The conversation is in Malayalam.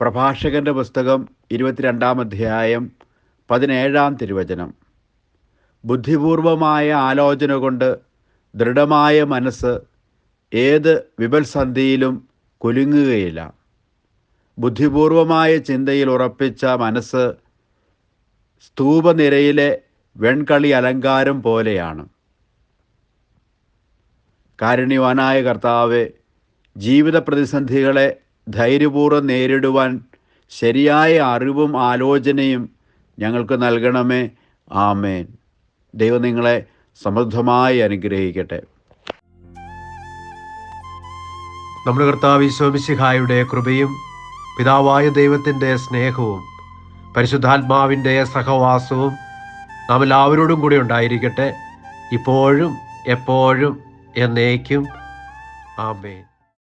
പ്രഭാഷകന്റെ പുസ്തകം 22-ാം അധ്യായം 17-ാം തിരുവചനം. ബുദ്ധിപൂർവമായ ആലോചന കൊണ്ട് ദൃഢമായ മനസ്സ് ഏത് വിപൽസന്ധിയിലും കുലുങ്ങുകയില്ല. ബുദ്ധിപൂർവമായ ചിന്തയിൽ ഉറപ്പിച്ച മനസ്സ് സ്തൂപനിരയിലെ വെൺകളി അലങ്കാരം പോലെയാണ്. കാരുണ്യവാനായ കർത്താവേ, ജീവിത പ്രതിസന്ധികളെ ധൈര്യപൂർവ്വം നേരിടുവാൻ ശരിയായ അറിവും ആലോചനയും ഞങ്ങൾക്ക് നൽകണമേ. ആമേൻ. ദൈവം നിങ്ങളെ സമൃദ്ധമായി അനുഗ്രഹിക്കട്ടെ. നമ്മുടെ കർത്താവ് ഈശോ മിശിഹായുടെ കൃപയും പിതാവായ ദൈവത്തിൻ്റെ സ്നേഹവും പരിശുദ്ധാത്മാവിൻ്റെ സഹവാസവും നാം എല്ലാവരോടും കൂടി ഉണ്ടായിരിക്കട്ടെ, ഇപ്പോഴും എപ്പോഴും എന്നേക്കും. ആമേൻ.